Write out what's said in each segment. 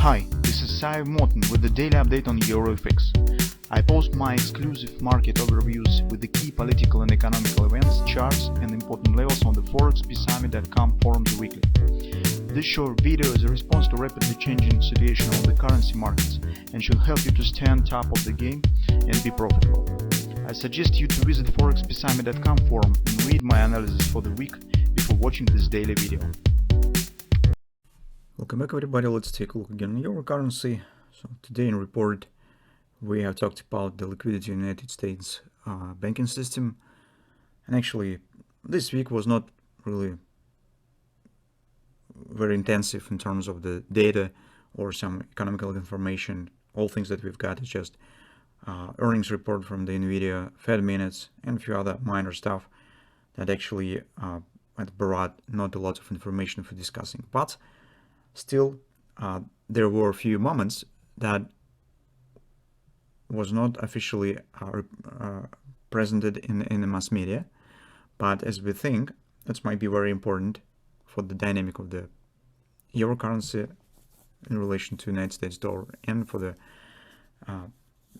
Hi, this is Sive Morten with the daily update on EuroFX. I post my exclusive market overviews with the key political and economical events, charts and important levels on the ForexPeaceArmy.com forums weekly. This short video is a response to rapidly changing situation on the currency markets and should help you to stay on top of the game and be profitable. I suggest you to visit ForexPeaceArmy.com forum and read my analysis for the week before watching this daily video. Welcome back everybody, let's take a look again at euro currency. So today in report we have talked about the liquidity in the United States banking system, and actually this week was not really very intensive in terms of the data or some economical information. All things that we've got is just earnings report from the Nvidia, Fed minutes and a few other minor stuff that actually brought not a lot of information for discussing, but still, there were a few moments that was not officially presented in the mass media, but as we think, that might be very important for the dynamic of the euro currency in relation to United States dollar and for the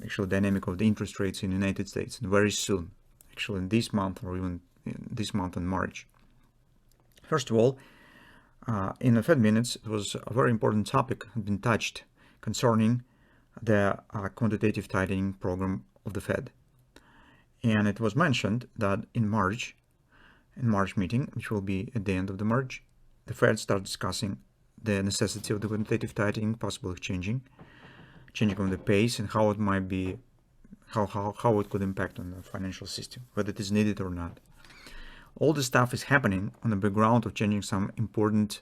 actual dynamic of the interest rates in the United States, and very soon, actually in this month or even in this month in March. First of all, in the Fed minutes, it was a very important topic been touched concerning the quantitative tightening program of the Fed. And it was mentioned that in March meeting, which will be at the end of the March, the Fed started discussing the necessity of the quantitative tightening, possibly changing of the pace and how it might be, how it could impact on the financial system, whether it is needed or not. All this stuff is happening on the background of changing some important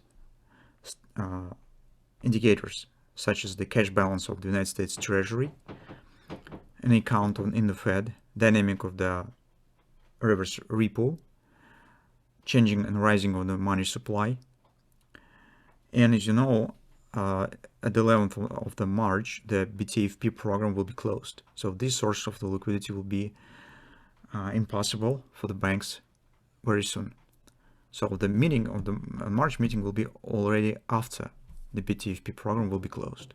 indicators, such as the cash balance of the United States Treasury, an account in the Fed, dynamic of the reverse repo, changing and rising of the money supply. And as you know, at the 11th of the March, the BTFP program will be closed. So this source of the liquidity will be impossible for the banks very soon. So the meeting of the March meeting will be already after the BTFP program will be closed.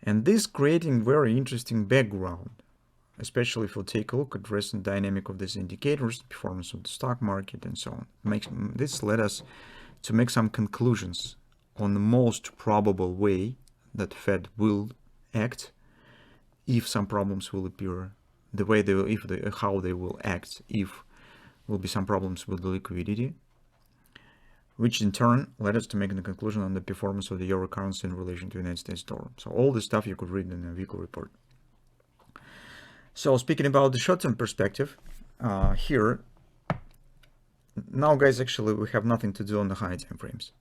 And this creating very interesting background, especially if we take a look at recent dynamic of these indicators, performance of the stock market and so on. This led us to make some conclusions on the most probable way that Fed will act if some problems will appear, the way they will, how they will act if will be some problems with the liquidity, which in turn led us to make the conclusion on the performance of the euro currency in relation to the United States dollar. So all this stuff you could read in the weekly report. So speaking about the short-term perspective, here, now guys, actually we have nothing to do on the high time frames.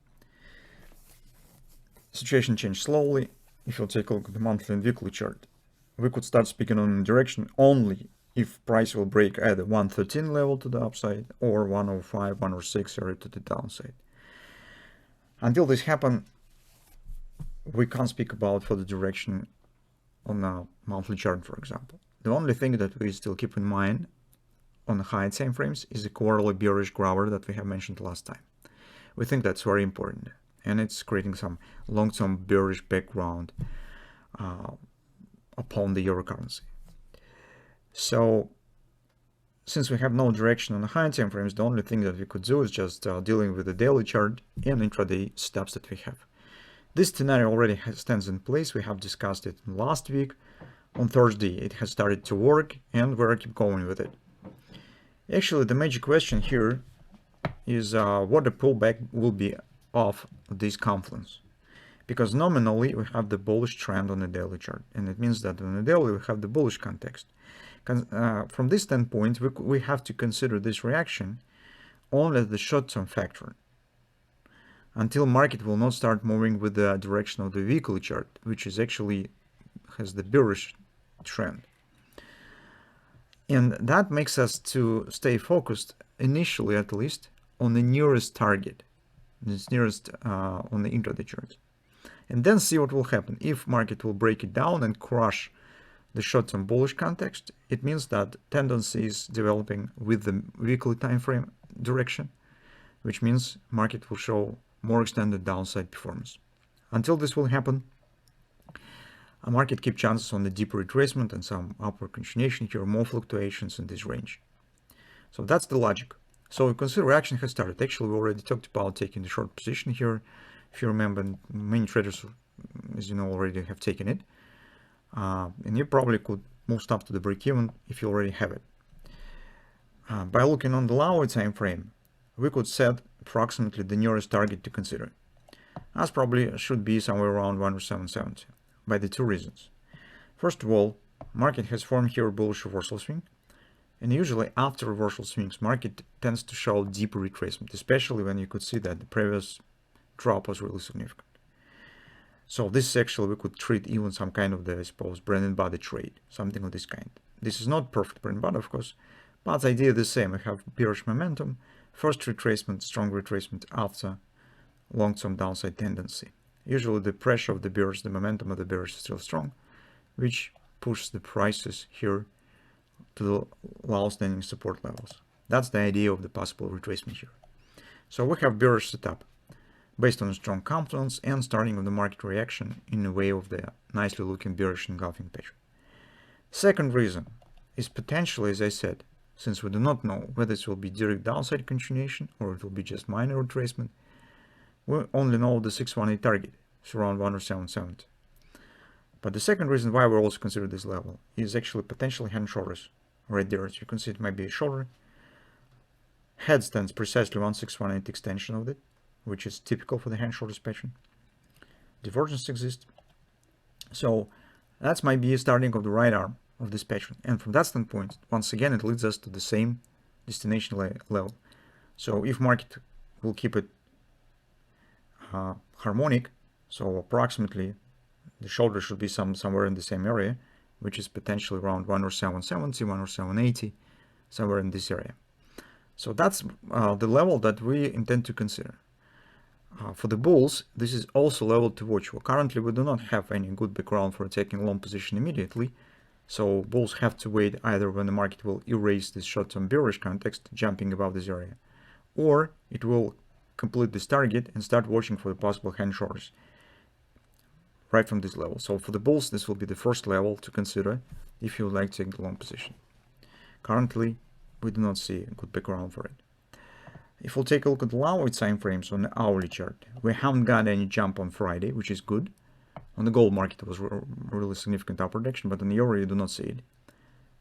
Situation changed slowly. If you take a look at the monthly and weekly chart, we could start speaking on direction only if price will break either 113 level to the upside or 105, 106 area to the downside. Until this happen, we can't speak about further direction on a monthly chart, for example. The only thing that we still keep in mind on the high time frames is the quarterly bearish grabber that we have mentioned last time. We think that's very important, and it's creating some long-term bearish background upon the euro currency. So, since we have no direction on the high time frames, the only thing that we could do is just dealing with the daily chart and intraday steps that we have. This scenario already stands in place. We have discussed it last week. On Thursday, it has started to work, and we're keep going with it. Actually, the major question here is what the pullback will be of this confluence. Because nominally, we have the bullish trend on the daily chart, and it means that on the daily, we have the bullish context. From this standpoint, we have to consider this reaction only as the short-term factor until market will not start moving with the direction of the weekly chart, which is actually has the bearish trend. And that makes us to stay focused, initially at least, on the nearest target, this nearest on the intraday chart, and then see what will happen. If market will break it down and crush the short-term bullish context, it means that tendency is developing with the weekly time frame direction, which means market will show more extended downside performance. Until this will happen, a market keep chances on the deeper retracement and some upward continuation here, more fluctuations in this range. So that's the logic. So you consider reaction has started. Actually, we already talked about taking the short position here. If you remember, many traders, as you know, already have taken it. And you probably could move stuff to the break-even if you already have it. By looking on the lower time frame, we could set approximately the nearest target to consider. As probably should be somewhere around 107.70 by the two reasons. First of all, market has formed here a bullish reversal swing. And usually after reversal swings, market tends to show deeper retracement, especially when you could see that the previous drop was really significant. So this is actually, we could treat even some kind of the, I suppose, bread and butter trade, something of this kind. This is not perfect bread and butter, of course, but the idea is the same. We have bearish momentum, first retracement, strong retracement after long-term downside tendency. Usually the pressure of the bearish, the momentum of the bearish is still strong, which pushes the prices here to the low standing support levels. That's the idea of the possible retracement here. So we have bearish setup based on a strong confidence and starting of the market reaction in a way of the nicely looking bearish engulfing pattern. Second reason is potentially, as I said, since we do not know whether it will be direct downside continuation or it will be just minor retracement, we only know the 618 target, it's around 107.70. But the second reason why we also consider this level is actually potentially hand shoulders right there. As you can see, it might be a shoulder. Head stands precisely 1618 extension of it, which is typical for the hand shoulders pattern. Divergence exists. So that might be a starting of the right arm of this pattern. And from that standpoint, once again, it leads us to the same destination level. So if market will keep it harmonic, so approximately the shoulder should be somewhere in the same area, which is potentially around 107.70, 107.80, somewhere in this area. So that's the level that we intend to consider. For the bulls, this is also level to watch. Well, currently, we do not have any good background for taking long position immediately. So bulls have to wait either when the market will erase this short-term bearish context, jumping above this area, or it will complete this target and start watching for the possible hand shoulders right from this level. So for the bulls, this will be the first level to consider if you would like to take the long position. Currently, we do not see a good background for it. If we'll take a look at the lower time frames on the hourly chart, we haven't got any jump on Friday, which is good. On the gold market, it was really significant upward action, but on the euro, you do not see it.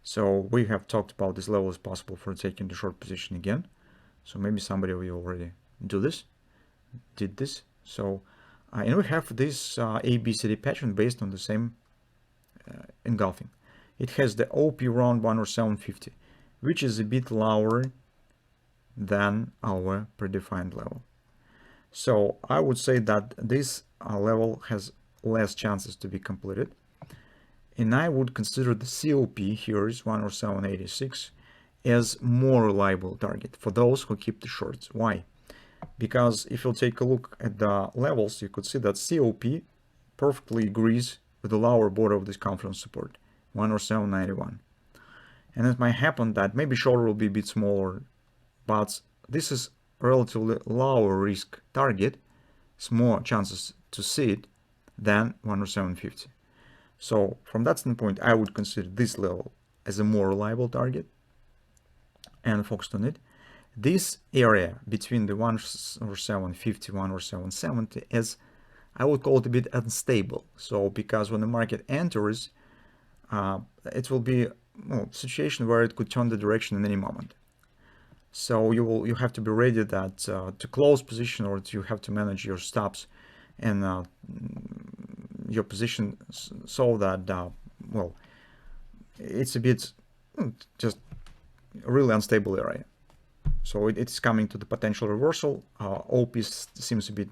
So we have talked about this level as possible for taking the short position again. So maybe somebody of you already did this. So and we have this ABCD pattern based on the same engulfing. It has the OP around 107.50, which is a bit lower than our predefined level. So I would say that this level has less chances to be completed. And I would consider the COP here is 107.86 as more reliable target for those who keep the shorts. Why? Because if you take a look at the levels, you could see that COP perfectly agrees with the lower border of this confidence support, 107.91. And it might happen that maybe shoulder will be a bit smaller, but this is relatively lower risk target, more chances to see it than 107.50. So from that standpoint, I would consider this level as a more reliable target and focused on it. This area between the 107.50, 107.70 is, I would call it a bit unstable. So because when the market enters, it will be a situation where it could turn the direction in any moment. So you have to be ready that to close position, or you have to manage your stops and your position so that well, it's a bit just a really unstable area. So it's coming to the potential reversal. OP seems a bit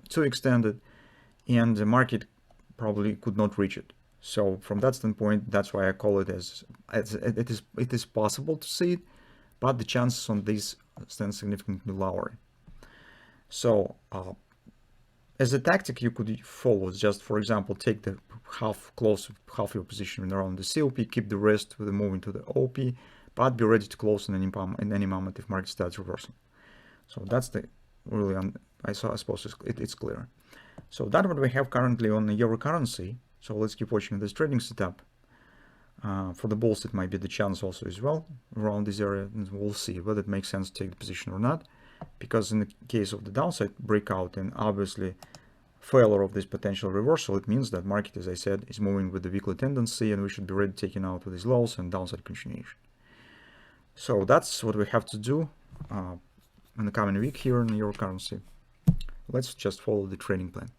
too extended, and the market probably could not reach it. So from that standpoint, that's why I call it as it is possible to see it, but the chances on this stand significantly lower. So as a tactic you could follow is just, for example, take the half your position around the COP, keep the rest with the moving to the OP, but be ready to close in any moment if market starts reversing. So that's the really, I suppose it's clear. So that's what we have currently on the euro currency. So let's keep watching this trading setup. For the bulls, it might be the chance also as well around this area, and we'll see whether it makes sense to take the position or not. Because in the case of the downside breakout and obviously failure of this potential reversal, it means that market, as I said, is moving with the weekly tendency, and we should be ready taking out with these lows and downside continuation. So that's what we have to do in the coming week here in the euro currency. Let's just follow the trading plan.